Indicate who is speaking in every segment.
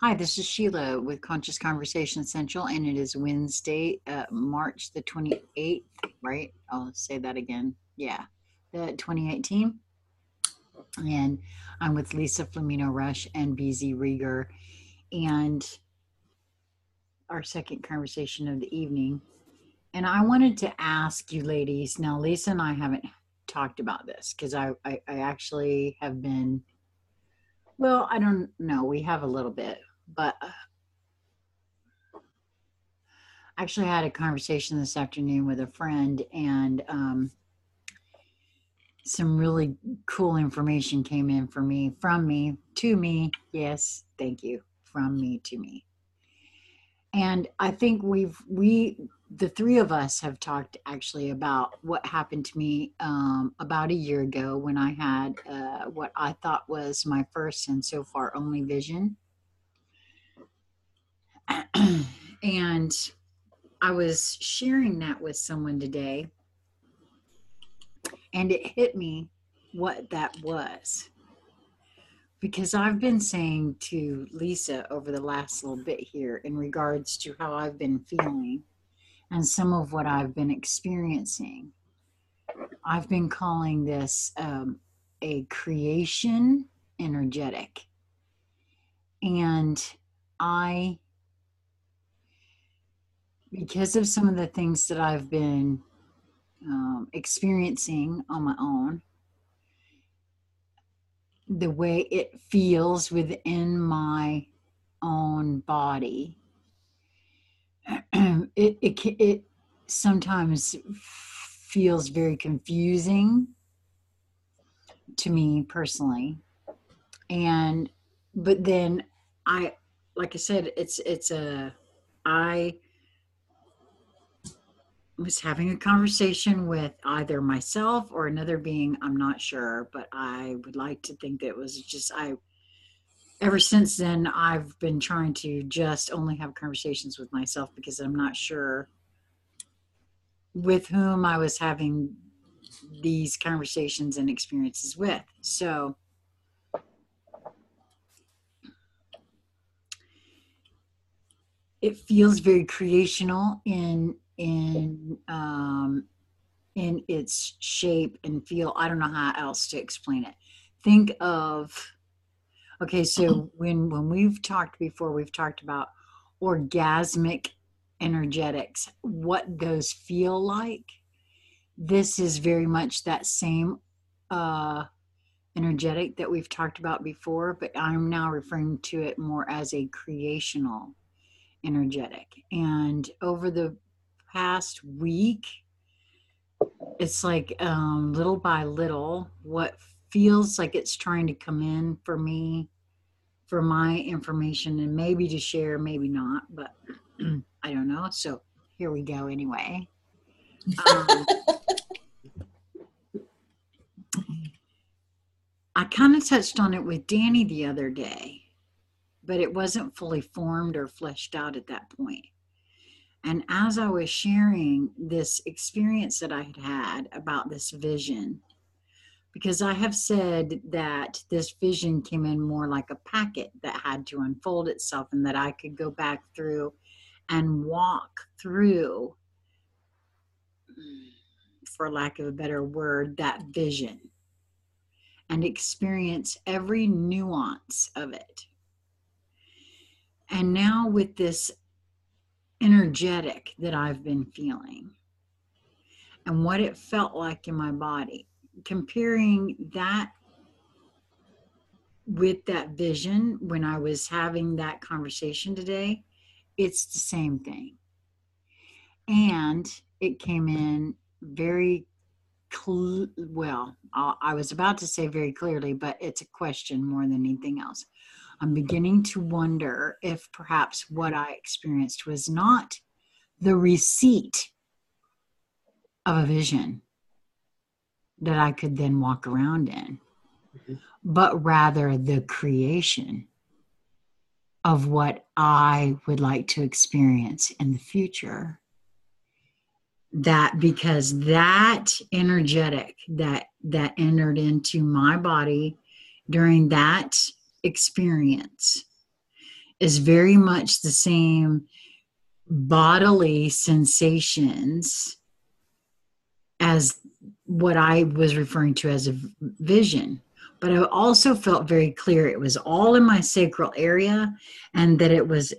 Speaker 1: Hi, this is Sheila with Conscious Conversation Essential, and it is Wednesday, March the 28th, right? I'll say that again. Yeah, the 2018. And I'm with Lisa Flamino Rush and BZ Rieger, and our second conversation of the evening. And I wanted to ask you ladies, now Lisa and I haven't talked about this because I actually have been, well, I don't know, we have a little bit, but actually had a conversation this afternoon with a friend, and some really cool information came in from me to me. Yes, thank you. From me to me. And I think the three of us have talked actually about what happened to me about a year ago when I had what I thought was my first and so far only vision. And I was sharing that with someone today, and it hit me what that was. Because I've been saying to Lisa over the last little bit here in regards to how I've been feeling and some of what I've been experiencing. I've been calling this a creation energetic. And because of some of the things that I've been experiencing on my own, the way it feels within my own body, it sometimes feels very confusing to me personally. But then like I said, I was having a conversation with either myself or another being, I'm not sure, but I would like to think that it was just, ever since then, I've been trying to just only have conversations with myself because I'm not sure with whom I was having these conversations and experiences with. So it feels very creational in its shape and feel. I don't know how else to explain it. Think of, okay, so when we've talked before, we've talked about orgasmic energetics, what those feel like. This is very much that same energetic that we've talked about before, but I'm now referring to it more as a creational energetic. And over the past week, it's like little by little, what feels like it's trying to come in for me, for my information, and maybe to share, maybe not, but I don't know. So here we go anyway. I kind of touched on it with Danny the other day, but it wasn't fully formed or fleshed out at that point. And as I was sharing this experience that I had about this vision, because I have said that this vision came in more like a packet that had to unfold itself, and that I could go back through and walk through, for lack of a better word, that vision and experience every nuance of it. And now with this energetic that I've been feeling and what it felt like in my body, comparing that with that vision when I was having that conversation today, it's the same thing. And it came in very well, I was about to say very clearly, but it's a question more than anything else. I'm beginning to wonder if perhaps what I experienced was not the receipt of a vision that I could then walk around in, but rather the creation of what I would like to experience in the future. That because that energetic that entered into my body during that experience is very much the same bodily sensations as what I was referring to as a vision. But I also felt very clear it was all in my sacral area, and that it was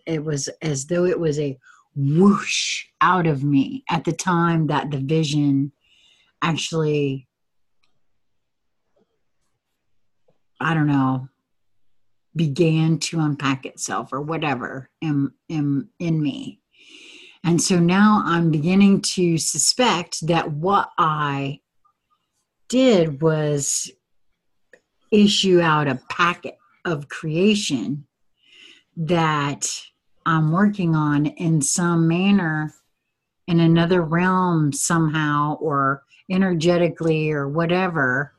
Speaker 1: as though it was a whoosh out of me at the time that the vision actually, I don't know, began to unpack itself or whatever in me. And so now I'm beginning to suspect that what I did was issue out a packet of creation that I'm working on in some manner in another realm somehow, or energetically or whatever,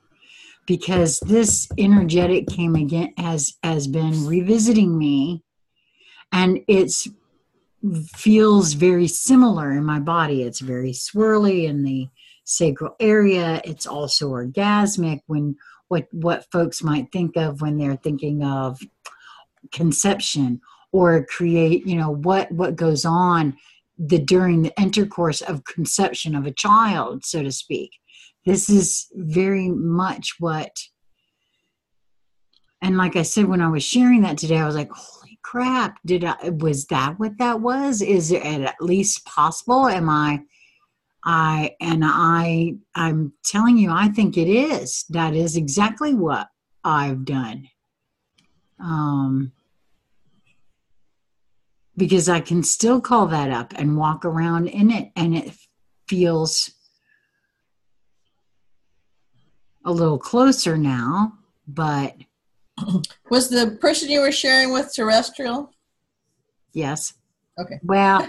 Speaker 1: because this energetic came again, has been revisiting me, and it's feels very similar in my body. It's very swirly in the sacral area. It's also orgasmic, when what folks might think of when they're thinking of conception or create, what goes on during the intercourse of conception of a child, so to speak. This is very much what, and like I said, when I was sharing that today, I was like, holy crap, was that what that was? Is it at least possible? I'm telling you, I think it is. That is exactly what I've done. Because I can still call that up and walk around in it, and it feels a little closer now, but.
Speaker 2: Was the person you were sharing with terrestrial?
Speaker 1: Yes.
Speaker 2: Okay.
Speaker 1: Well,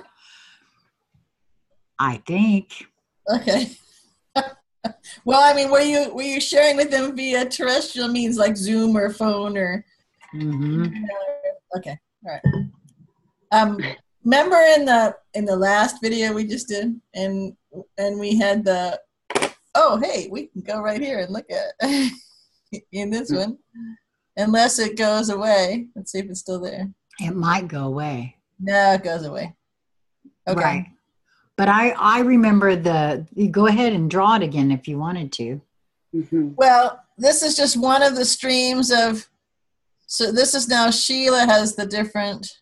Speaker 1: I think.
Speaker 2: Okay. Well, I mean, were you sharing with them via terrestrial means like Zoom or phone or?
Speaker 1: Mm-hmm.
Speaker 2: Okay. All right. Remember in the last video we just did, and we had the, oh, hey, we can go right here and look at in this one, unless it goes away. Let's see if it's still there.
Speaker 1: It might go away.
Speaker 2: No, it goes away. Okay.
Speaker 1: Right. But I remember you go ahead and draw it again if you wanted to.
Speaker 2: Mm-hmm. Well, this is just one of the streams of, so this is now Sheila has the different,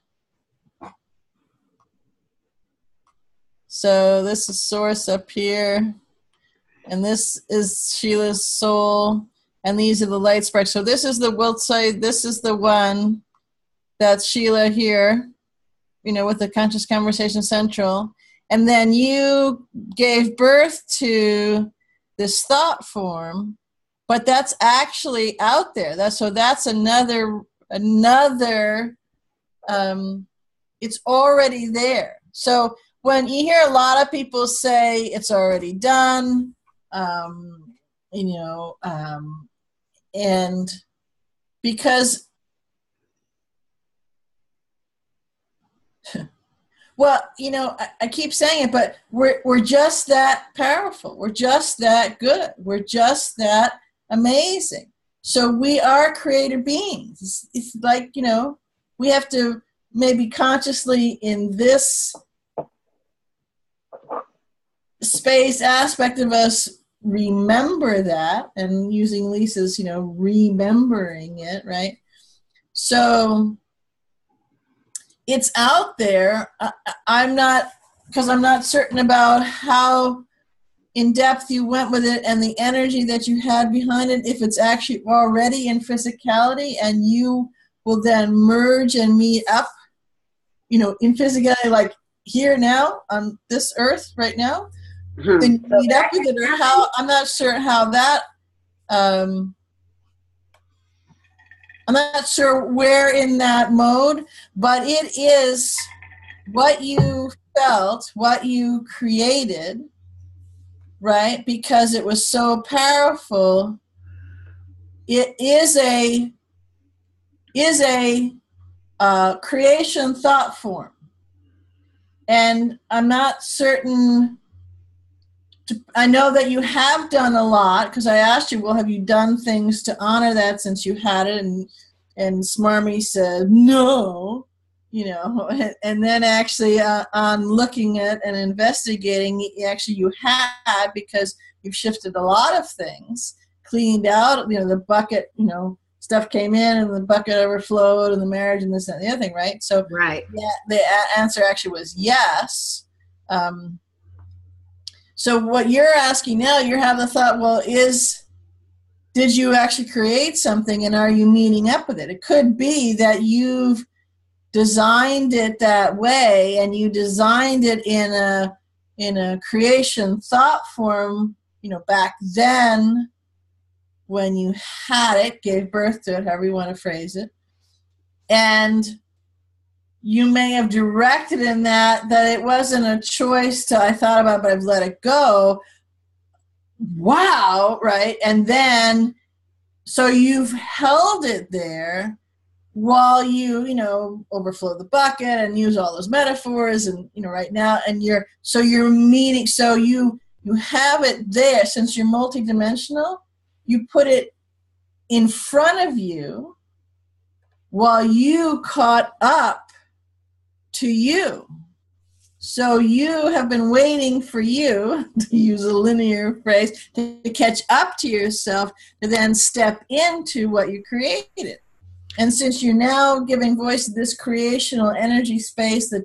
Speaker 2: so this is source up here, and this is Sheila's soul, and these are the light sparks. So this is the, we'll say this is the one that's Sheila here, with the Conscious Conversation Central. And then you gave birth to this thought form, but that's actually out there. That's another, it's already there. So when you hear a lot of people say it's already done, and because, well, I keep saying it, but we're just that powerful. We're just that good. We're just that amazing. So we are creative beings. It's like, we have to maybe consciously in this space aspect of us remember that, and using Lisa's, remembering it, right? So it's out there. I'm not certain about how in depth you went with it and the energy that you had behind it, if it's actually already in physicality and you will then merge and meet up, in physicality, like here now on this earth right now, then meet up with it, or how, I'm not sure how that, I'm not sure where in that mode, but it is what you felt, what you created, right? Because it was so powerful. It is a creation thought form. And I'm not certain, I know that you have done a lot, because I asked you, well, have you done things to honor that since you had it? And Smarmy said, no, and then actually on looking at and investigating, actually you had, because you've shifted a lot of things, cleaned out, the bucket, stuff came in and the bucket overflowed and the marriage and this and the other thing, right? So
Speaker 1: Right.
Speaker 2: yeah, the answer actually was yes. So what you're asking now, you're having the thought, well, did you actually create something and are you meeting up with it? It could be that you've designed it that way and you designed it in a creation thought form, back then when you had it, gave birth to it, however you want to phrase it. And you may have directed in that it wasn't a choice I thought about, but I've let it go. Wow, right? And then, so you've held it there while you overflow the bucket and use all those metaphors and, right now, and you're meeting, so you have it there. Since you're multidimensional, you put it in front of you while you caught up to you. So you have been waiting for you, to use a linear phrase, to catch up to yourself, to then step into what you created. And since you're now giving voice to this creational energy space that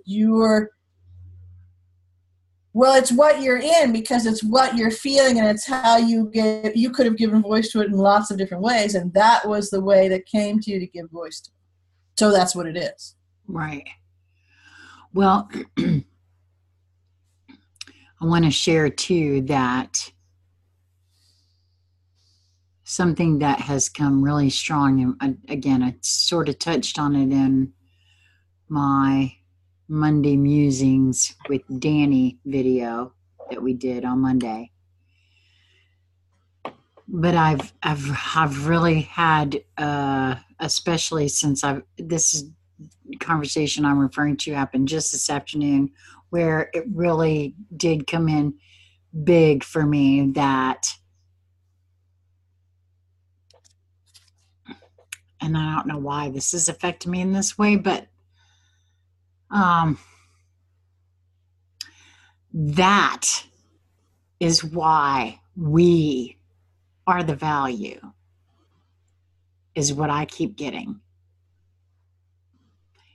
Speaker 2: it's what you're in, because it's what you're feeling, and it's how you could have given voice to it in lots of different ways, and that was the way that came to you to give voice to it. So that's what it is.
Speaker 1: Right. Well, I want to share too that something that has come really strong, and again, I sort of touched on it in my Monday musings with Danny video that we did on Monday. But I've really had, especially since this conversation I'm referring to happened just this afternoon, where it really did come in big for me that, and I don't know why this is affecting me in this way, but that is why we are the value, is what I keep getting.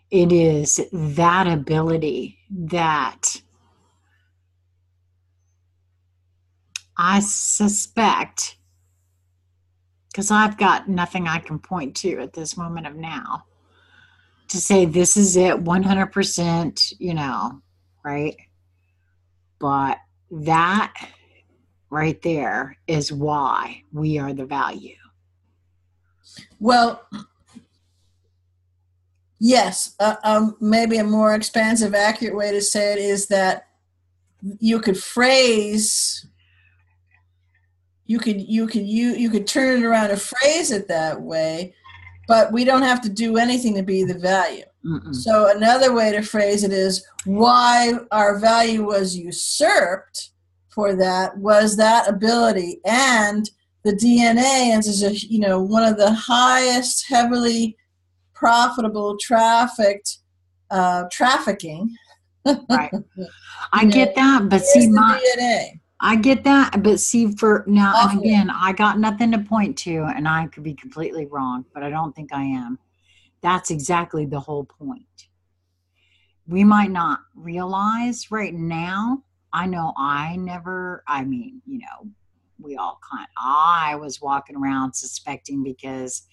Speaker 1: It is that ability that I suspect, because I've got nothing I can point to at this moment of now to say this is it 100%, right? But that right there is why we are the value.
Speaker 2: Well, yes, maybe a more expansive, accurate way to say it is that you could phrase, you could turn it around and phrase it that way, but we don't have to do anything to be the value. Mm-mm. So another way to phrase it is why our value was usurped for that was that ability, and the DNA is one of the highest, heavily profitable trafficking.
Speaker 1: Right. I get that, but see,
Speaker 2: DNA.
Speaker 1: I get that, but see, for now, and again, I got nothing to point to, and I could be completely wrong, but I don't think I am. That's exactly the whole point. We might not realize right now. I know we all I was walking around suspecting because,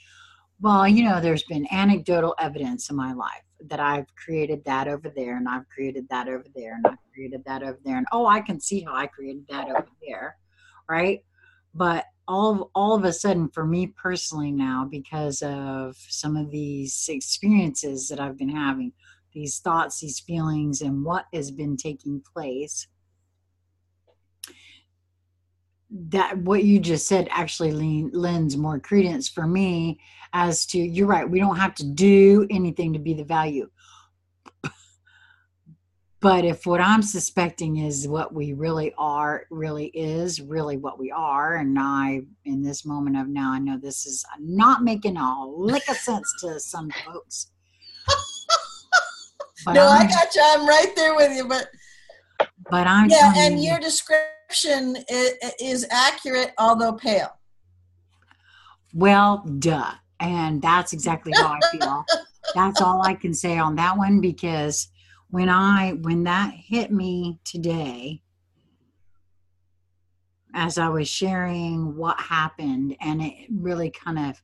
Speaker 1: well, there's been anecdotal evidence in my life that I've created that over there, and I've created that over there, and I've created that over there, and I can see how I created that over there, right? But all of a sudden, for me personally now, because of some of these experiences that I've been having, these thoughts, these feelings, and what has been taking place, that what you just said actually lends more credence for me as to, you're right, we don't have to do anything to be the value. But if what I'm suspecting is what we really are, really is really what we are, and I, in this moment of now, I know this is not making a lick of sense to some folks. But
Speaker 2: No, I
Speaker 1: I'm
Speaker 2: got you. I'm right there with you. But yeah,
Speaker 1: telling
Speaker 2: and
Speaker 1: you,
Speaker 2: your description is accurate, although pale.
Speaker 1: well, duh. And that's exactly how I feel. That's all I can say on that one, because when that hit me today, as I was sharing what happened, and it really kind of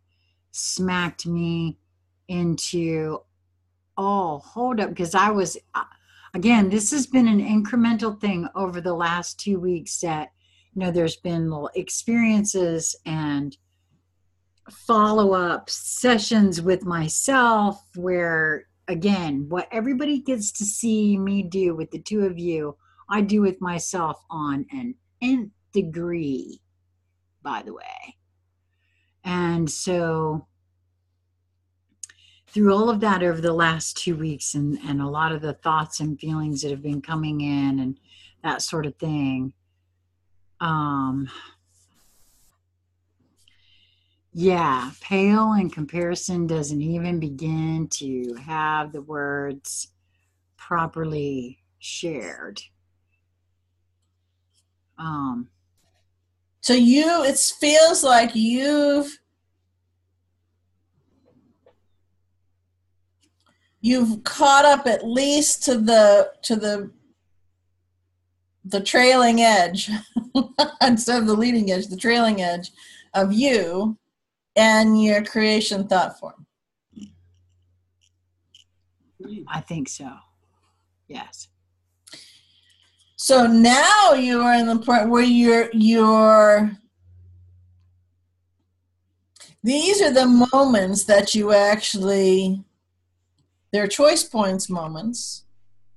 Speaker 1: smacked me into, oh, hold up, because I was, again, this has been an incremental thing over the last 2 weeks that, there's been little experiences and follow up sessions with myself where, again, what everybody gets to see me do with the two of you, I do with myself on an nth degree, by the way. And so through all of that over the last 2 weeks, and a lot of the thoughts and feelings that have been coming in and that sort of thing, yeah, pale in comparison doesn't even begin to have the words properly shared.
Speaker 2: So it feels like you've caught up at least to the trailing edge instead of the leading edge, the trailing edge of you and your creation thought form.
Speaker 1: I think so. Yes.
Speaker 2: So now you are in the point where these are the moments that you actually, they're choice points moments,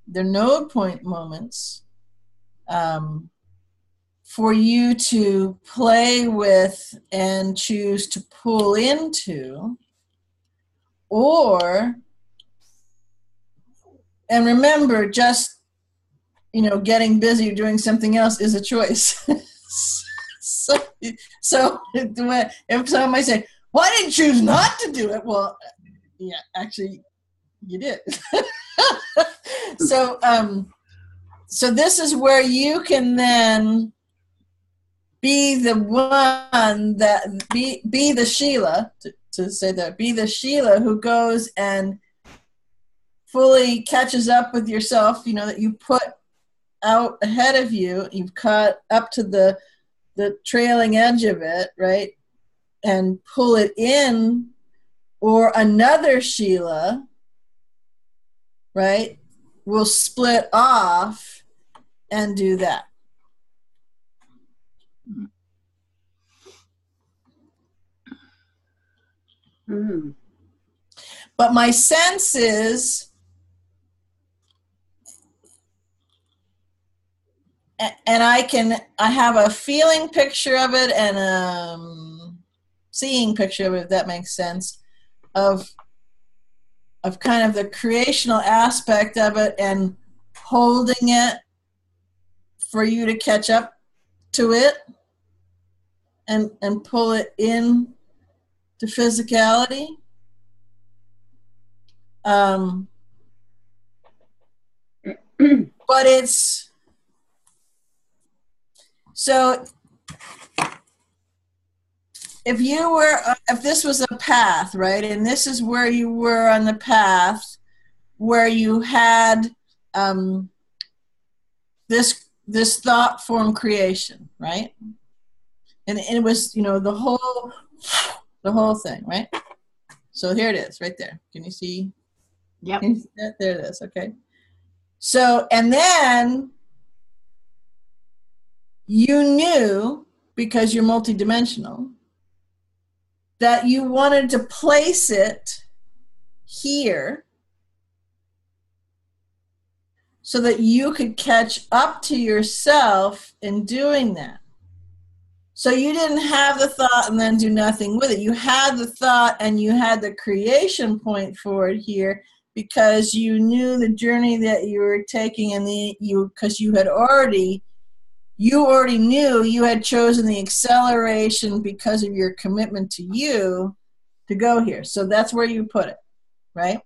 Speaker 2: they're node point moments, for you to play with and choose to pull into, and remember, just, getting busy or doing something else is a choice. so if someone might say, why didn't you choose not to do it? Well, yeah, actually, you did. So this is where you can then be the one that be the Sheila, to say that, be the Sheila who goes and fully catches up with yourself, that you put out ahead of you, you've caught up to the trailing edge of it, right? And pull it in, or another Sheila, right, will split off and do that.
Speaker 3: Mm.
Speaker 2: But my sense is, and I have a feeling picture of it and a seeing picture of it, if that makes sense, of kind of the creational aspect of it and holding it for you to catch up to it and pull it in to physicality. But it's, so if this was a path, right, and this is where you were on the path, where you had this thought form creation, right, and it was, the whole thing, right? So here it is, right there. Can you see?
Speaker 1: Yep.
Speaker 2: Can you see that? There it is. Okay. So, and then you knew, because you're multidimensional, that you wanted to place it here so that you could catch up to yourself in doing that. So you didn't have the thought and then do nothing with it. You had the thought and you had the creation point for it here, because you knew the journey that you were taking, and because you already knew you had chosen the acceleration because of your commitment to you to go here. So that's where you put it, right?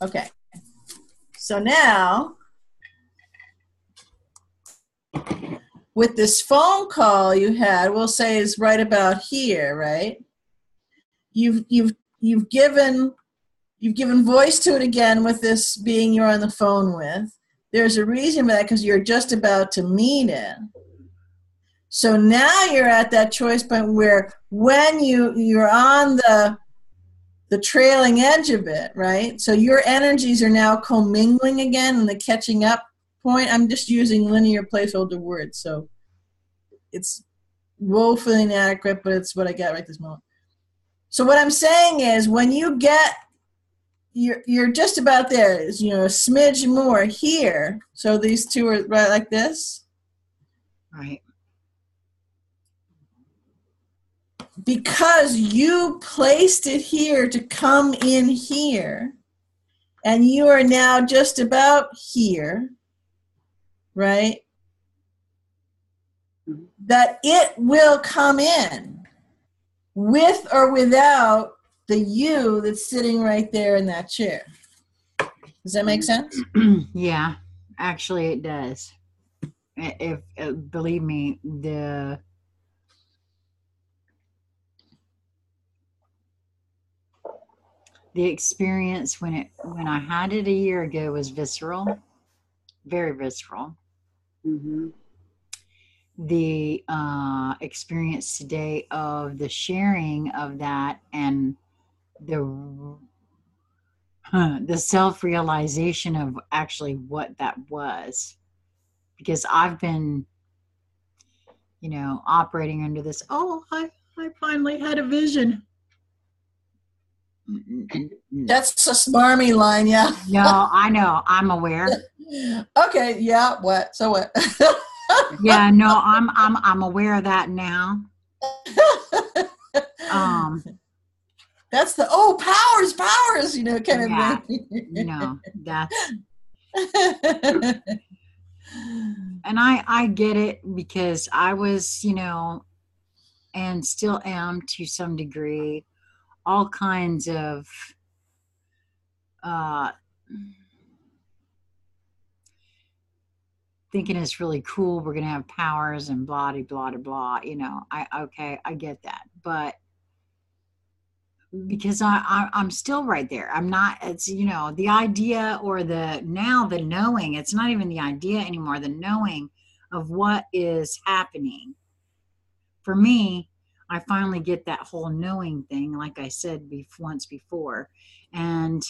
Speaker 2: Okay. So now, with this phone call you had, we'll say is right about here, right? You've given voice to it again with this being you're on the phone with. There's a reason for that, because you're just about to meet it. So now you're at that choice point where when you're on the trailing edge of it, right? So your energies are now commingling again in the catching up point. I'm just using linear placeholder words, so it's woefully inadequate, but it's what I got right this moment. So what I'm saying is, when you get, you're just about there, a smidge more here. So these two are right like this.
Speaker 1: Right.
Speaker 2: Because you placed it here to come in here, and you are now just about here, right? That it will come in with or without the you that's sitting right there in that chair. Does that make sense?
Speaker 1: Yeah, actually it does. If believe me, the experience when I had it a year ago was visceral, very visceral.
Speaker 3: Mm-hmm.
Speaker 1: The experience today of the sharing of that and the self-realization of actually what that was, because I've been, operating under this, I finally had a vision.
Speaker 2: That's a smarmy line, yeah.
Speaker 1: No, I know, I'm aware.
Speaker 2: Okay, yeah, what? So what?
Speaker 1: Yeah, no, I'm aware of that now.
Speaker 2: That's the powers, kind of thing.
Speaker 1: No, that's and I get it, because I was, and still am to some degree, all kinds of thinking it's really cool, we're gonna have powers and blah blah blah blah. I get that, but because I'm still right there. I'm not. It's the idea, or the knowing. It's not even the idea anymore. The knowing of what is happening. For me, I finally get that whole knowing thing, like I said once before, and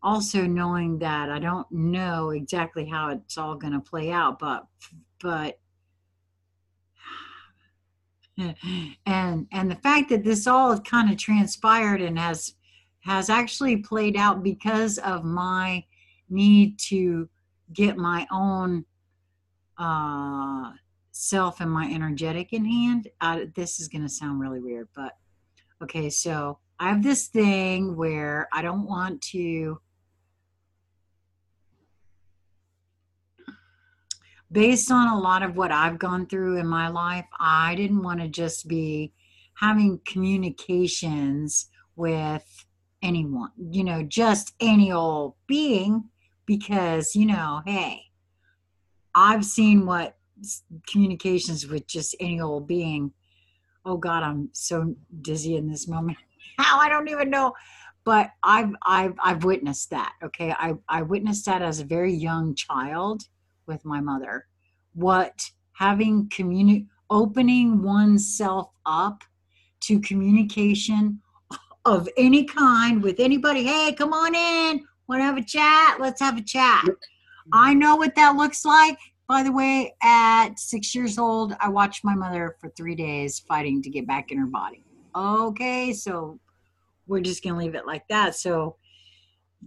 Speaker 1: also knowing that I don't know exactly how it's all going to play out, but and the fact that this all kind of transpired and has actually played out because of my need to get my own self and my energetic in hand. This is going to sound really weird, but okay, so I have this thing where I don't want to, based on a lot of what I've gone through in my life, I didn't want to just be having communications with anyone, just any old being, because, hey, I've seen what communications with just any old being. Oh God, I'm so dizzy in this moment. How, I don't even know. But I've witnessed that. Okay. I witnessed that as a very young child with my mother. What having opening oneself up to communication of any kind with anybody. Hey, come on in. Want to have a chat? Let's have a chat. I know what that looks like. By the way, at 6 years old, I watched my mother for 3 days fighting to get back in her body. Okay, so we're just going to leave it like that. So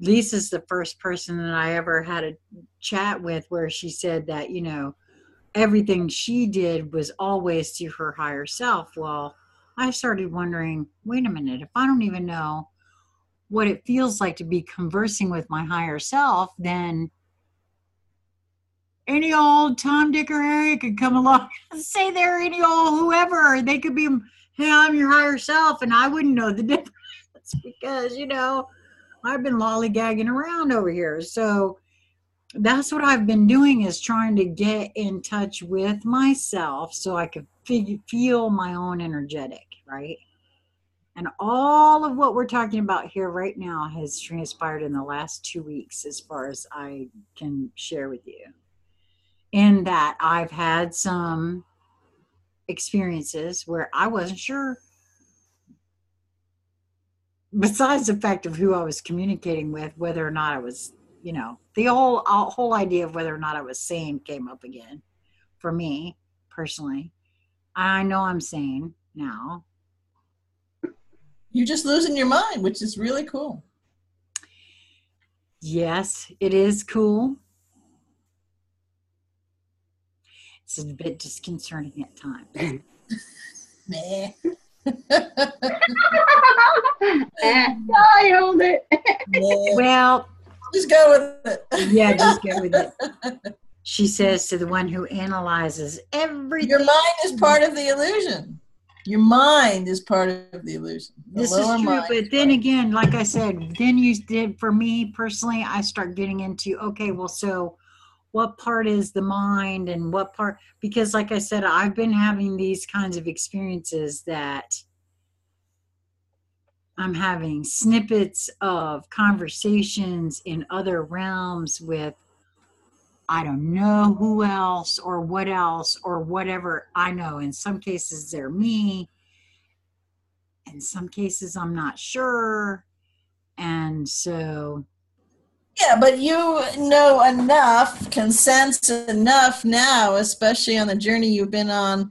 Speaker 1: Lisa's the first person that I ever had a chat with where she said that, everything she did was always to her higher self. Well, I started wondering, wait a minute, if I don't even know what it feels like to be conversing with my higher self, then any old Tom, Dick, or Harry could come along and say they're any old whoever. They could be, hey, I'm your higher self, and I wouldn't know the difference. thoughts because, I've been lollygagging around over here. So that's what I've been doing is trying to get in touch with myself so I could feel my own energetic, right? And all of what we're talking about here right now has transpired in the last 2 weeks, as far as I can share with you. In that I've had some experiences where I wasn't sure, besides the fact of who I was communicating with, whether or not I was, the whole idea of whether or not I was sane came up again for me personally. I know I'm sane now.
Speaker 2: You're just losing your mind, which is really cool.
Speaker 1: Yes, it is cool. It's a bit disconcerting at times.
Speaker 2: Nah.
Speaker 3: I hold it.
Speaker 2: Nah.
Speaker 1: Well,
Speaker 2: Just go with it.
Speaker 1: yeah, just go with it. She says to the one who analyzes everything.
Speaker 2: Your mind is part of the illusion. Your mind is part of the illusion.
Speaker 1: This is true, but then again, like I said, then you did, for me personally, I start getting into, okay, well, so what part is the mind and what part, because like I said, I've been having these kinds of experiences that I'm having snippets of conversations in other realms with, I don't know who else or what else or whatever. I know in some cases they're me. In some cases I'm not sure. And so.
Speaker 2: Yeah, but you know enough, can sense enough now, especially on the journey you've been on,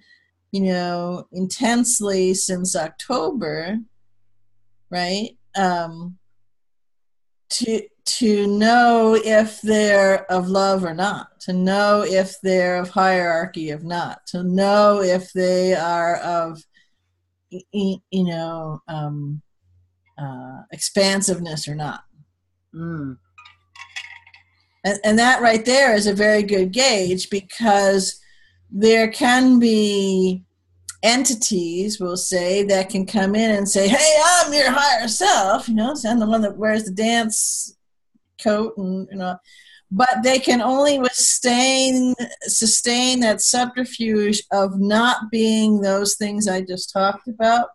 Speaker 2: intensely since October, right? To know if they're of love or not, to know if they're of hierarchy or not, to know if they are of, expansiveness or not.
Speaker 1: Mm.
Speaker 2: And that right there is a very good gauge, because there can be entities, we'll say, that can come in and say, hey, I'm your higher self, so I'm the one that wears the dance coat, and but they can only sustain that subterfuge of not being those things I just talked about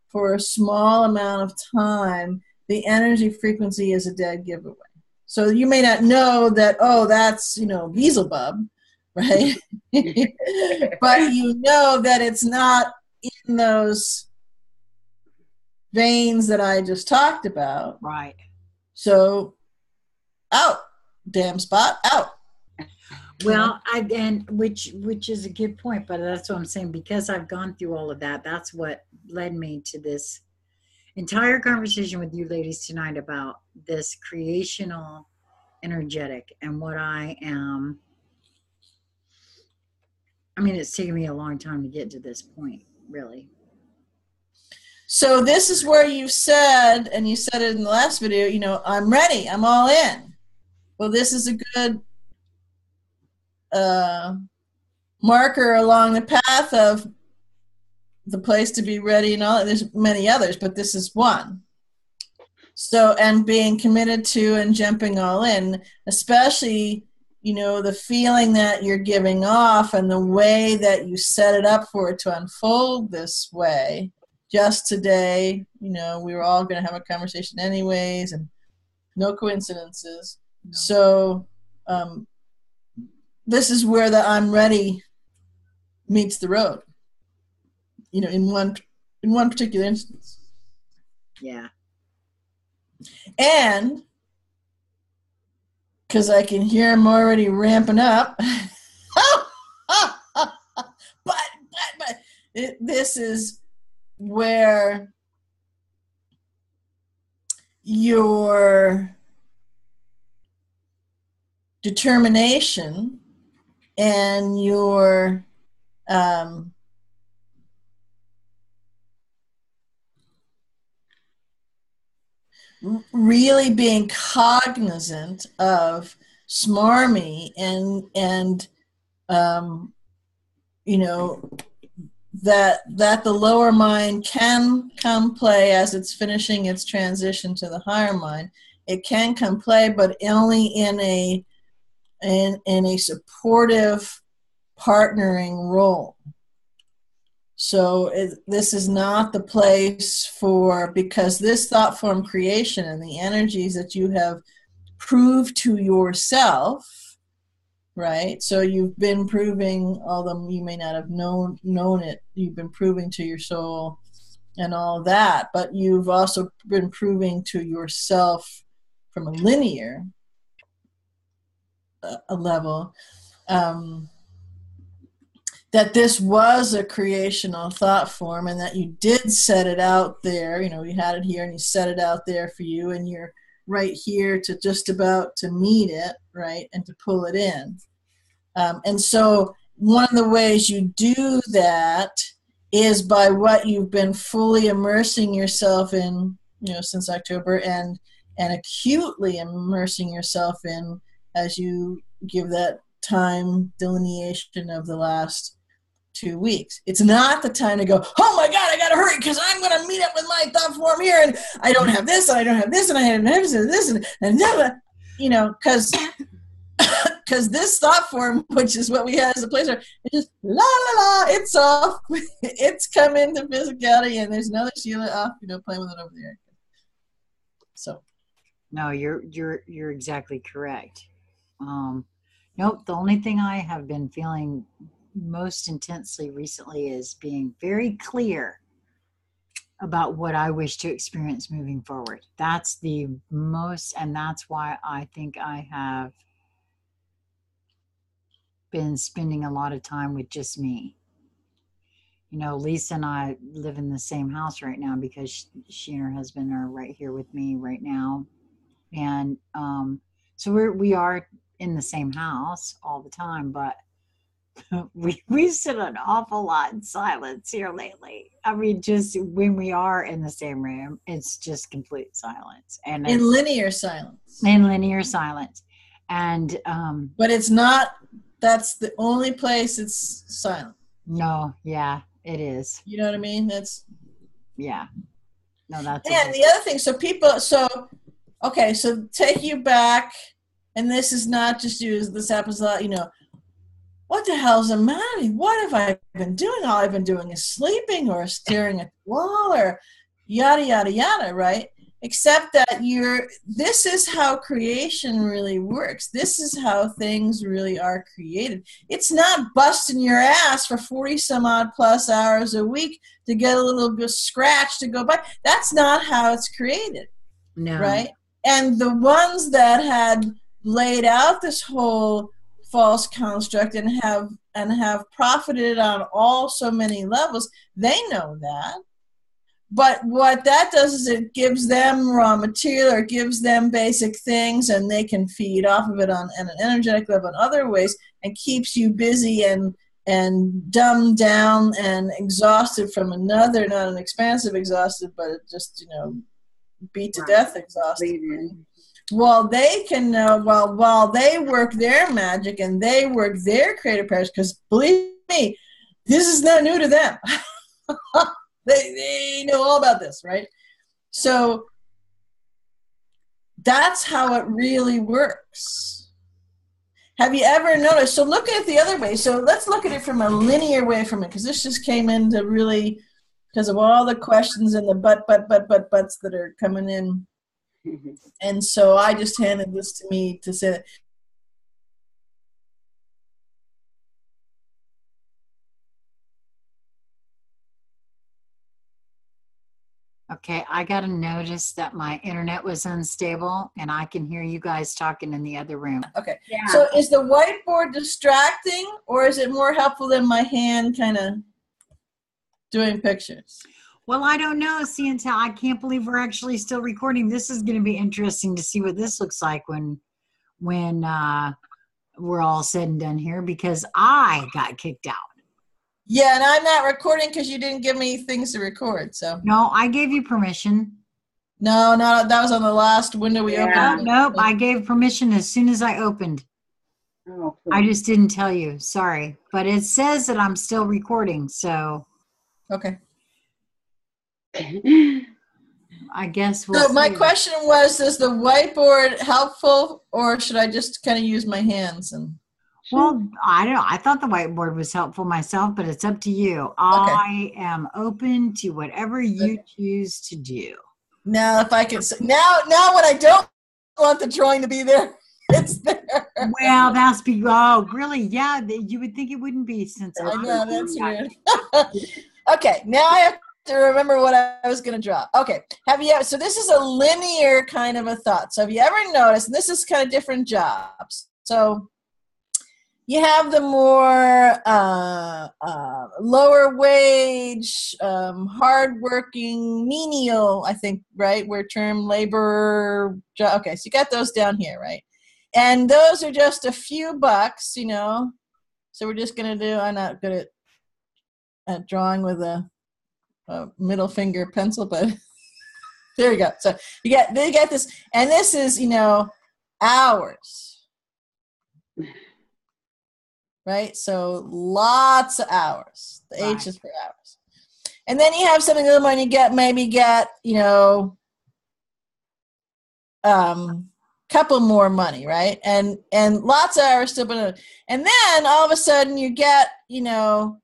Speaker 2: for a small amount of time. The energy frequency is a dead giveaway. So you may not know that, oh, that's, Beelzebub, right? But you know that it's not in those veins that I just talked about.
Speaker 1: Right.
Speaker 2: So out, damn spot, out.
Speaker 1: Well, which is a good point, but that's what I'm saying, because I've gone through all of that. That's what led me to this entire conversation with you ladies tonight about this creational energetic and what I am. I mean, it's taken me a long time to get to this point, really.
Speaker 2: So this is where you said, and you said it in the last video, I'm ready, I'm all in. Well, this is a good marker along the path of the place to be ready and all. There's many others, but this is one. So, and being committed to and jumping all in, especially, the feeling that you're giving off and the way that you set it up for it to unfold this way. Just today, we were all going to have a conversation anyways, and no coincidences. No. So this is where the I'm ready meets the road, in one particular instance.
Speaker 1: Yeah.
Speaker 2: And because I can hear him already ramping up, but this is where your determination and your really being cognizant of smarmy and that the lower mind can come play as it's finishing its transition to the higher mind. It can come play, but only in a supportive partnering role. So this is not the place for, because this thought form creation and the energies that you have proved to yourself, right? So you've been proving, although you may not have known it, you've been proving to your soul and all that, but you've also been proving to yourself from a linear level, that this was a creational thought form, and that you did set it out there. You know, you had it here and you set it out there for you, and you're right here to just about to meet it, right, and to pull it in. And so one of the ways you do that is by what you've been fully immersing yourself in, you know, since October, and acutely immersing yourself in as you give that time delineation of the last 2 weeks. It's not the time to go, oh my God, I got to hurry because I'm going to meet up with my thought form here, and I don't have this, and I don't have this, and I have this, and you know, because this thought form, which is what we had as a placer, it's just la la la, it's off, it's come into physicality, and there's another Sheila off, you know, playing with it over there. So,
Speaker 1: no, you're exactly correct. Nope. The only thing I have been feeling most intensely recently is being very clear about what I wish to experience moving forward. That's the most, and that's why I think I have been spending a lot of time with just me. You know, Lisa and I live in the same house right now because she and her husband are right here with me right now. And so we are in the same house all the time, but we sit an awful lot in silence here lately. I mean, just when we are in the same room, it's just complete silence. And
Speaker 2: in linear silence.
Speaker 1: In linear silence. And
Speaker 2: but it's not, that's the only place it's silent.
Speaker 1: No, yeah, it is.
Speaker 2: You know what I mean? That's,
Speaker 1: yeah. No, that's,
Speaker 2: and the other thing, so people, so okay, so take you back, and this is not just you, this happens a lot, you know, what the hell's the matter? What have I been doing? All I've been doing is sleeping or staring at the wall or yada, yada, yada, right? Except that this is how creation really works. This is how things really are created. It's not busting your ass for 40 some odd plus hours a week to get a little bit scratch to go by. That's not how it's created.
Speaker 1: no.
Speaker 2: Right? And the ones that had laid out this whole false construct and have profited on all so many levels, they know that. But what that does is it gives them raw material, or gives them basic things, and they can feed off of it on an energetic level in other ways, and keeps you busy and dumbed down and exhausted from another, not an expansive exhausted, but it just, you know, beat to death exhausted. While they can while they work their magic and they work their creative practice, because believe me, this is not new to them. They know all about this, right? So that's how it really works. Have you ever noticed? So look at it the other way. So let's look at it from a linear way from it, because this just came in to really, because of all the questions and the buts that are coming in. And so I just handed this to me to say that.
Speaker 1: Okay, I got a notice that my internet was unstable, and I can hear you guys talking in the other room.
Speaker 2: Okay, yeah. So is the whiteboard distracting, or is it more helpful than my hand kind of doing pictures?
Speaker 1: Well, I don't know, Ciantel. I can't believe we're actually still recording. This is going to be interesting to see what this looks like when we're all said and done here, because I got kicked out.
Speaker 2: Yeah, and I'm not recording because you didn't give me things to record. So
Speaker 1: no, I gave you permission.
Speaker 2: No, that was on the last window we opened.
Speaker 1: Nope, I gave permission as soon as I opened.
Speaker 3: Oh,
Speaker 1: I just didn't tell you. Sorry, but it says that I'm still recording. So
Speaker 2: Okay.
Speaker 1: I guess we'll
Speaker 2: So my
Speaker 1: see.
Speaker 2: question was, is the whiteboard helpful, or should I just kind of use my hands? And
Speaker 1: Well, I don't know. I thought the whiteboard was helpful myself, but it's up to you.
Speaker 2: okay.
Speaker 1: I am open to whatever you choose to do.
Speaker 2: Now, if I can, now when I don't want the drawing to be there, it's there.
Speaker 1: Well, that's oh, really? Yeah, you would think it wouldn't be since
Speaker 2: I know, that's
Speaker 1: yeah.
Speaker 2: weird. Okay, now I have to remember what I was going to draw. Okay, so this is a linear kind of a thought. So have you ever noticed, and this is kind of different jobs. So you have the more lower wage, hardworking, menial, I think, right? Where term labor. Okay, so you got those down here, right? And those are just a few bucks, you know. So we're just going to do, I'm not good at drawing with a middle finger pencil, but there you go. So they get this, and this is, you know, hours. Right? So lots of hours. The H is for hours. And then you have something a little more, and you maybe get, you know, couple more money, right? And lots of hours still, and then all of a sudden you get, you know,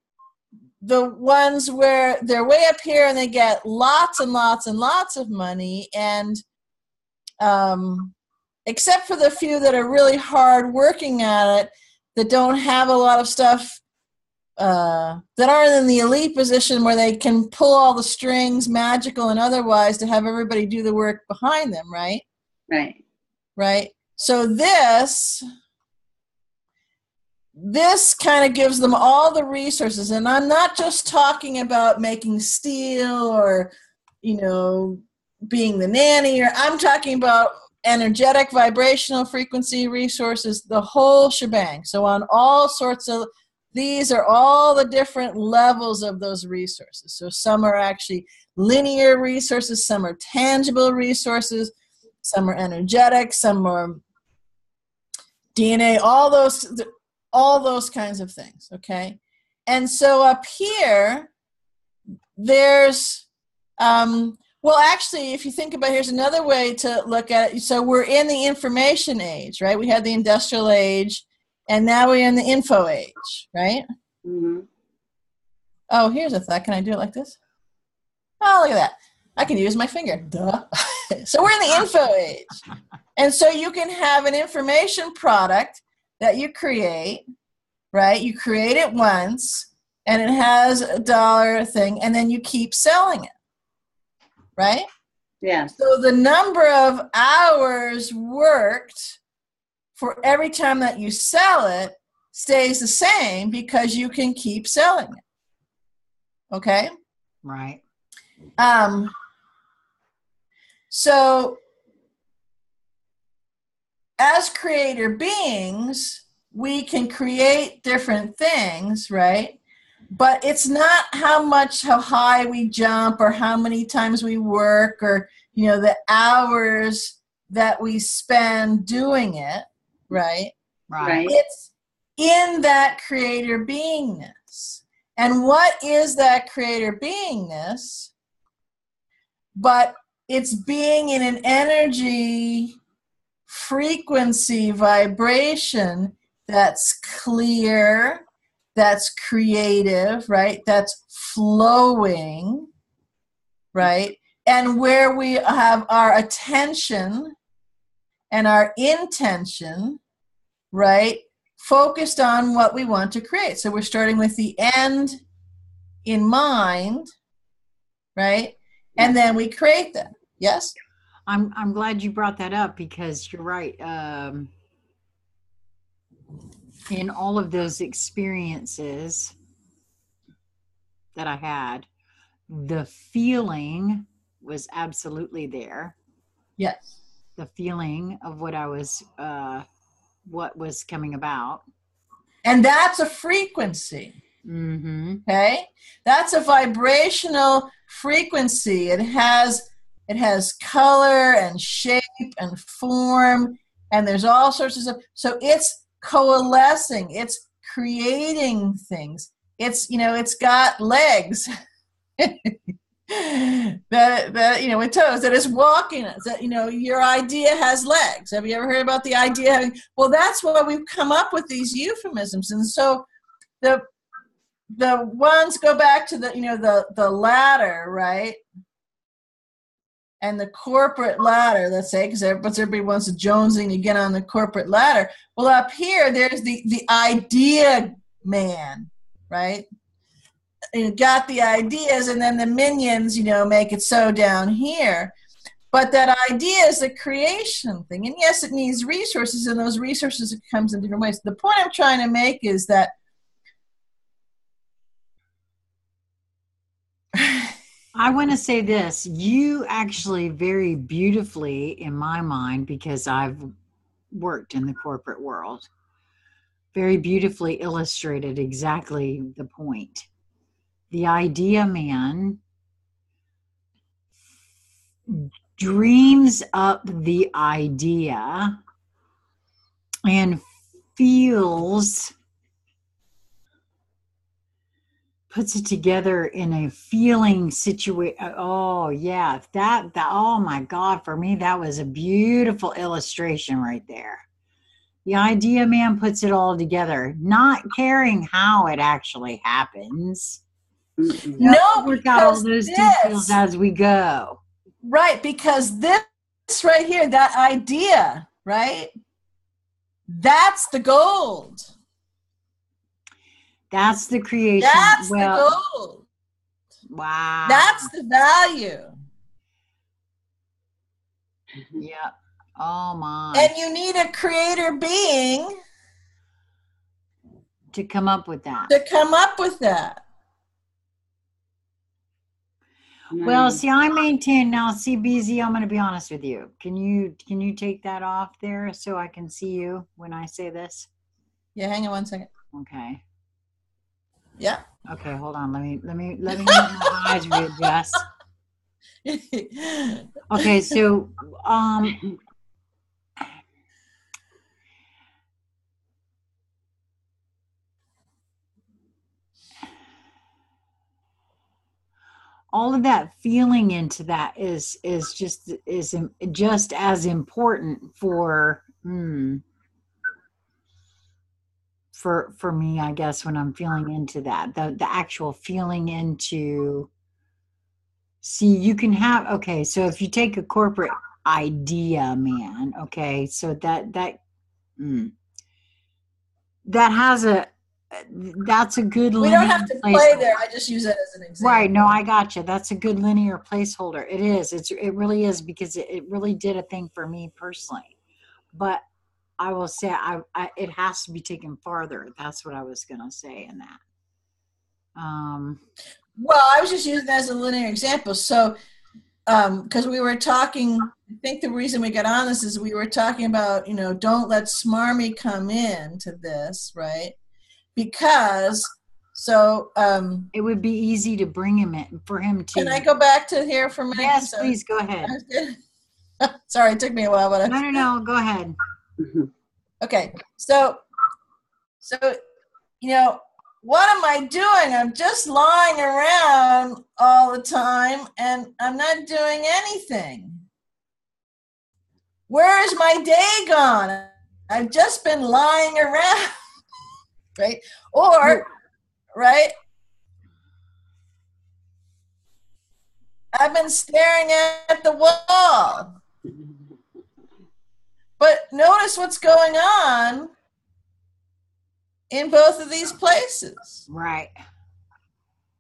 Speaker 2: the ones where they're way up here and they get lots and lots and lots of money, and except for the few that are really hard working at it, that don't have a lot of stuff, that aren't in the elite position where they can pull all the strings, magical and otherwise, to have everybody do the work behind them, right? Right. So this kind of gives them all the resources. And I'm not just talking about making steel or, you know, being the nanny, or I'm talking about energetic, vibrational, frequency resources, the whole shebang. So on all sorts of, these are all the different levels of those resources. So some are actually linear resources, some are tangible resources, some are energetic, some are DNA, all those kinds of things, okay? And so up here, there's, well, actually, if you think about, here's another way to look at it. So we're in the information age, right? We had the industrial age, and now we're in the info age, right?
Speaker 3: Mm-hmm.
Speaker 2: Oh, here's a thought. Can I do it like this? Oh, look at that. I can use my finger. Duh. So we're in the info age. And so you can have an information product that you create, right? You create it once, and it has a dollar thing, and then you keep selling it, right?
Speaker 3: Yeah.
Speaker 2: So the number of hours worked for every time that you sell it stays the same because you can keep selling it. Okay?
Speaker 1: Right.
Speaker 2: So as creator beings, we can create different things, right? But it's not how high we jump or how many times we work or, you know, the hours that we spend doing it, right?
Speaker 1: Right.
Speaker 2: It's in that creator beingness. And what is that creator beingness? But it's being in an energy, frequency, vibration that's clear, that's creative, right? That's flowing, right? And where we have our attention and our intention, right, focused on what we want to create. So we're starting with the end in mind, right? And then we create that. Yes?
Speaker 1: I'm glad you brought that up because you're right. In all of those experiences that I had, the feeling was absolutely there.
Speaker 2: Yes.
Speaker 1: The feeling of what was coming about.
Speaker 2: And that's a frequency.
Speaker 1: Mm-hmm.
Speaker 2: Okay? That's a vibrational frequency. It has color and shape and form, and there's all sorts of stuff. So it's coalescing, it's creating things. It's, you know, it's got legs, that you know, with toes, that is walking, that, you know, your idea has legs. Have you ever heard about the idea having, well, that's why we've come up with these euphemisms. And so the ones go back to the, you know, the ladder, right? And the corporate ladder, let's say, because everybody wants to jonesing to get on the corporate ladder. Well, up here, there's the idea man, right? You got the ideas, and then the minions, you know, make it so down here. But that idea is a creation thing. And yes, it needs resources, and those resources comes in different ways. The point I'm trying to make is that
Speaker 1: I want to say this. You actually very beautifully, in my mind, because I've worked in the corporate world, very beautifully illustrated exactly the point. The idea man dreams up the idea and feels, puts it together in a feeling situation. Oh yeah, that oh my God, for me that was a beautiful illustration right there. The idea man puts it all together, not caring how it actually happens.
Speaker 2: no,
Speaker 1: Work out all
Speaker 2: because
Speaker 1: those details as we go.
Speaker 2: right, because this right here, that idea, right? That's the gold.
Speaker 1: That's the creation.
Speaker 2: That's the gold.
Speaker 1: Wow.
Speaker 2: That's the value.
Speaker 1: Yeah. Oh my.
Speaker 2: And you need a creator being
Speaker 1: to come up with that.
Speaker 2: To come up with that.
Speaker 1: Well, see, I maintain now. See, BZ, I'm going to be honest with you. Can you take that off there so I can see you when I say this?
Speaker 2: Yeah, hang on one second.
Speaker 1: Okay.
Speaker 2: Yeah.
Speaker 1: Okay, hold on. Let me get my eyes readjust. Okay, so all of that feeling into that is just as important for for me, I guess, when I'm feeling into that, the actual feeling into. See, you can have, okay, so if you take a corporate idea, man, okay, so that has that's a good
Speaker 2: we
Speaker 1: linear
Speaker 2: don't have to play there. I just use it as an example.
Speaker 1: Right. No, I gotcha. That's a good linear placeholder. It is. It really is, because it really did a thing for me personally. But I will say it has to be taken farther. That's what I was gonna say in that.
Speaker 2: Well, I was just using that as a linear example. So because we were talking, I think the reason we got on this is we were talking about, you know, don't let smarmy come in to this, right? Because so
Speaker 1: it would be easy to bring him in for him to.
Speaker 2: Can I go back to here for a minute?
Speaker 1: Yes, please go ahead.
Speaker 2: Sorry, it took me a while, but
Speaker 1: no, go ahead.
Speaker 2: Okay, so you know, what am I doing? I'm just lying around all the time and I'm not doing anything. Where is my day gone? I've just been lying around, right? Or, right? I've been staring at the wall. But notice what's going on in both of these places.
Speaker 1: Right.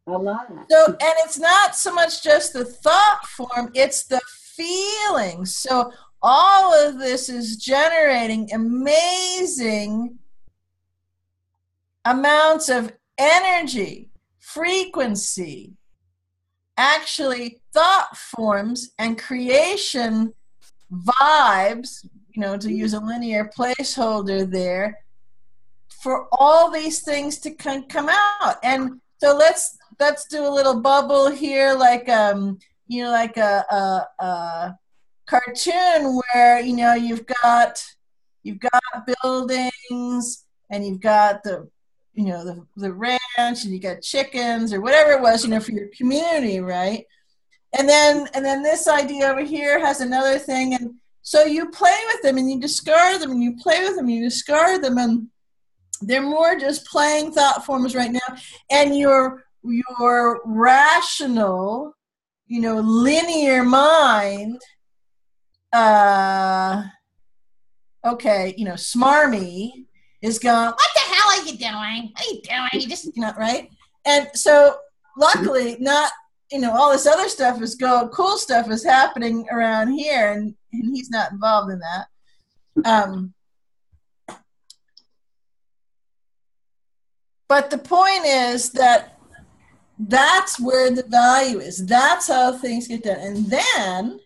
Speaker 3: A lot.
Speaker 2: So, and it's not so much just the thought form, it's the feeling. So all of this is generating amazing amounts of energy, frequency, actually thought forms and creation vibes, you know, to use a linear placeholder there, for all these things to come out. And so let's do a little bubble here, like you know, like a cartoon where, you know, you've got buildings and you've got the, the ranch, and you got chickens or whatever it was, for your community, right? And then this idea over here has another thing, and so you play with them and you discard them, and you play with them and you discard them, and they're more just playing thought forms right now. And your rational, linear mind, smarmy, is going, what the hell are you doing? What are you doing? You just, right? And so luckily not, all this other stuff is cool stuff is happening around here, and he's not involved in that. But the point is that that's where the value is. That's how things get done. And then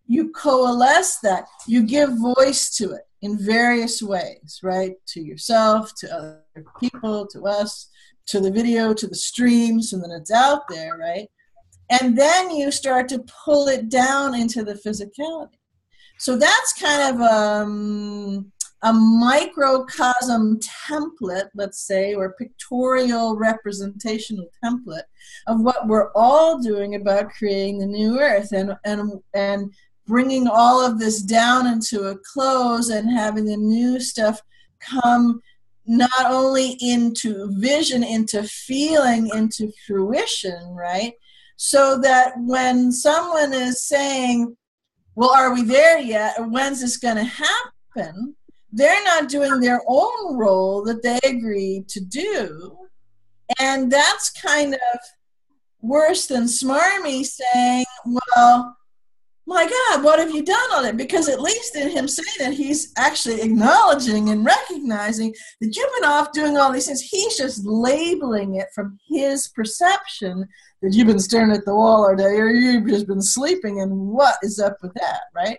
Speaker 2: you coalesce that. You give voice to it in various ways, right? To yourself, to other people, to us, to the video, to the streams, and then it's out there, right? And then you start to pull it down into the physicality. So that's kind of a microcosm template, let's say, or pictorial representational template of what we're all doing about creating the new earth, and bringing all of this down into a close, and having the new stuff come not only into vision, into feeling, into fruition, right? So that when someone is saying, well, are we there yet? Or when's this going to happen? They're not doing their own role that they agreed to do. And that's kind of worse than smarmy saying, well, my God, what have you done on it? Because at least in him saying that, he's actually acknowledging and recognizing that you've been off doing all these things. He's just labeling it from his perception that you've been staring at the wall all day, or you've just been sleeping, and what is up with that, right?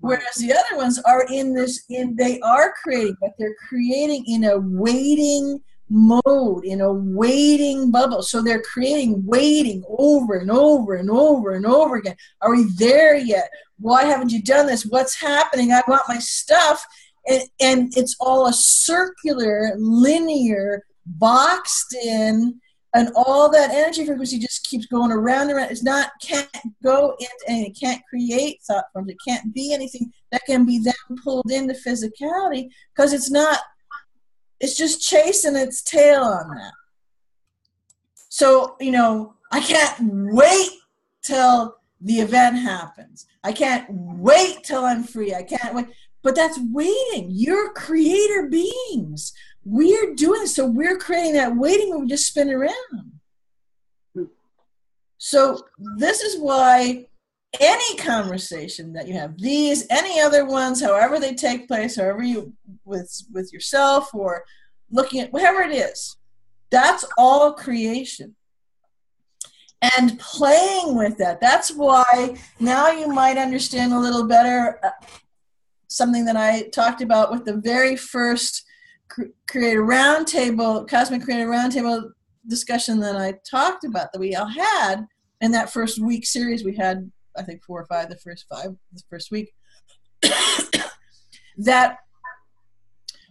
Speaker 2: Whereas the other ones are they are creating, but they're creating in a waiting mode, in a waiting bubble. So they're creating waiting over and over and over and over again. Are we there yet? Why haven't you done this? What's happening? I want my stuff. And it's all a circular, linear, boxed in, and all that energy frequency just keeps going around and around. Can't go into anything. It can't create thought forms. It can't be anything that can be then pulled into physicality, because it's just chasing its tail on that. So, I can't wait till the event happens. I can't wait till I'm free. I can't wait. But that's waiting. You're creator beings. We're doing this. So we're creating that waiting when we just spin around. So this is why any conversation that you have, any other ones, however they take place, however you, with yourself or looking at whatever it is, that's all creation. And playing with that, that's why now you might understand a little better something that I talked about with the very first Creator Roundtable, Cosmic Creator Roundtable discussion that I talked about, that we all had in that first week series. We had, I think, 4 or 5, the first week, that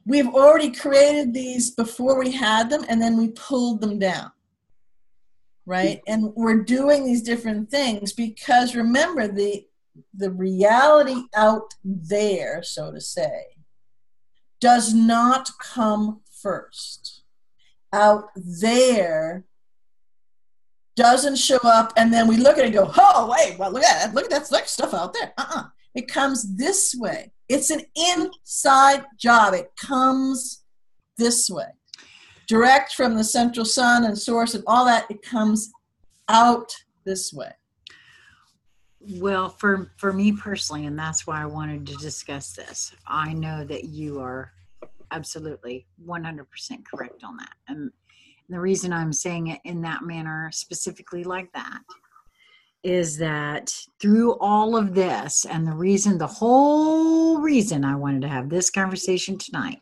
Speaker 2: we've already created these before we had them, and then we pulled them down, right? And we're doing these different things because, remember, the reality out there, so to say, does not come first. Out there doesn't show up, and then we look at it and go, oh, wait, well, look at that stuff out there. It comes this way. It's an inside job. It comes this way. Direct from the central sun and source and all that, it comes out this way.
Speaker 1: Well, for me personally, and that's why I wanted to discuss this, I know that you are absolutely 100% correct on that. And the reason I'm saying it in that manner, specifically like that, is that through all of this, and the whole reason I wanted to have this conversation tonight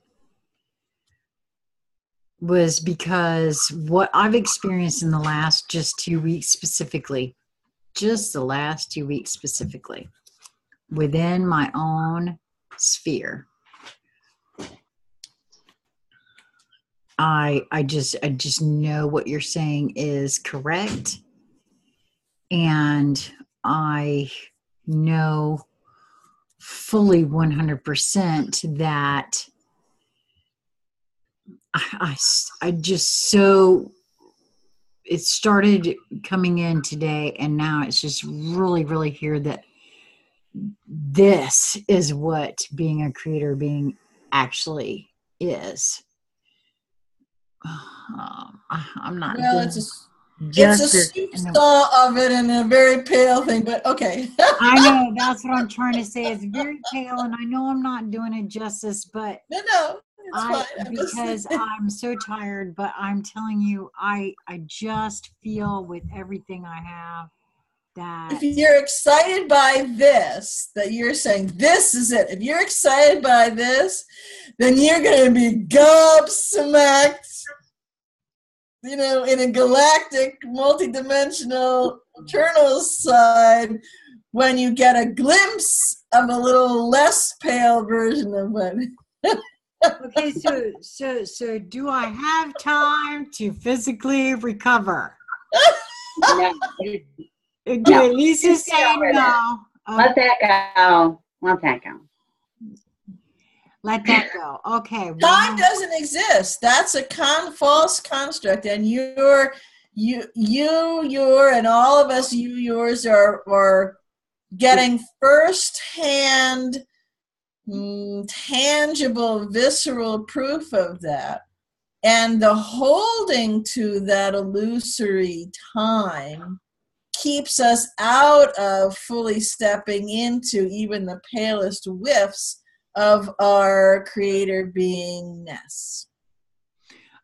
Speaker 1: was because what I've experienced in the last just 2 weeks specifically, just the last 2 weeks specifically, within my own sphere, I just know what you're saying is correct. And I know fully 100% that I just so it started coming in today, and now it's just really, really here that this is what being a creator being actually is. I'm not
Speaker 2: Well,
Speaker 1: doing
Speaker 2: it's a
Speaker 1: justice.
Speaker 2: soup saw of it and a very pale thing, but okay.
Speaker 1: I know that's what I'm trying to say. It's very pale, and I know I'm not doing it justice, but
Speaker 2: No, it's fine.
Speaker 1: because I'm so tired. But I'm telling you, I just feel with everything I have that
Speaker 2: if you're excited by this, that you're saying this is it. If you're excited by this, then you're going to be gobsmacked, in a galactic, multidimensional, eternal side when you get a glimpse of a little less pale version of it.
Speaker 1: Okay, so do I have time to physically recover?
Speaker 3: No.
Speaker 1: Okay, Lisa's saying no.
Speaker 3: Let that go. Let that go.
Speaker 1: Let that go. Okay.
Speaker 2: Time doesn't exist. That's a false construct, and you're and all of us, yours are getting first-hand, tangible, visceral proof of that. And the holding to that illusory time keeps us out of fully stepping into even the palest whiffs of our creator beingness.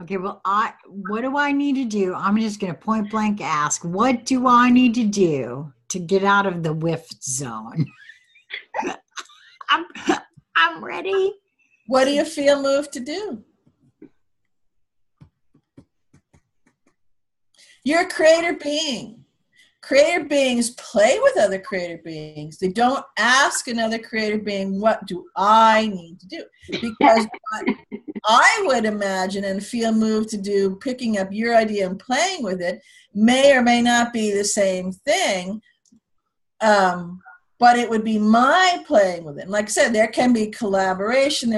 Speaker 1: Okay, well, what do I need to do? I'm just going to point blank ask, what do I need to do to get out of the whiff zone? I'm ready.
Speaker 2: What do you feel moved to do? You're a creator being. Creator beings play with other creator beings. They don't ask another creator being, what do I need to do? Because what I would imagine and feel moved to do, picking up your idea and playing with it, may or may not be the same thing, but it would be my playing with it. And like I said, there can be collaboration,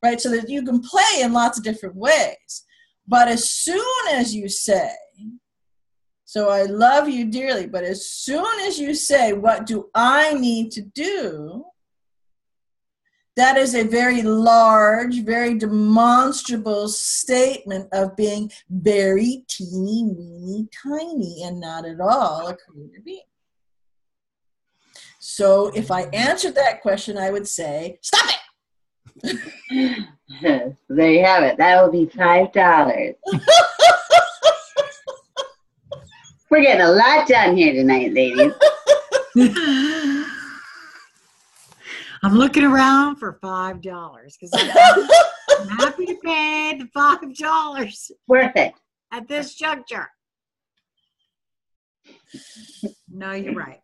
Speaker 2: right, so that you can play in lots of different ways. But as soon as you say, so I love you dearly, but as soon as you say, what do I need to do? That is a very large, very demonstrable statement of being very teeny, weeny, tiny, and not at all a creator being. So if I answered that question, I would say, stop it!
Speaker 3: So there you have it. That will be $5. We're getting a lot done here tonight, ladies.
Speaker 1: I'm looking around for $5 because I'm happy to pay the $5
Speaker 3: Worth it.
Speaker 1: at this juncture. No, you're right.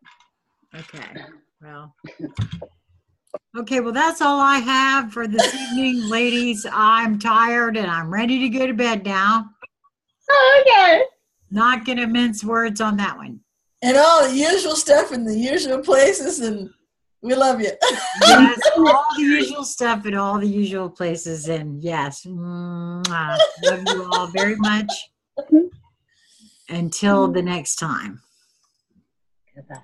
Speaker 1: Okay, well, that's all I have for this evening, ladies. I'm tired and I'm ready to go to bed now.
Speaker 3: Okay.
Speaker 1: Not going to mince words on that one.
Speaker 2: And all the usual stuff in the usual places, and we love you.
Speaker 1: Yes, all the usual stuff in all the usual places, and yes, love you all very much. Until the next time.
Speaker 3: Goodbye.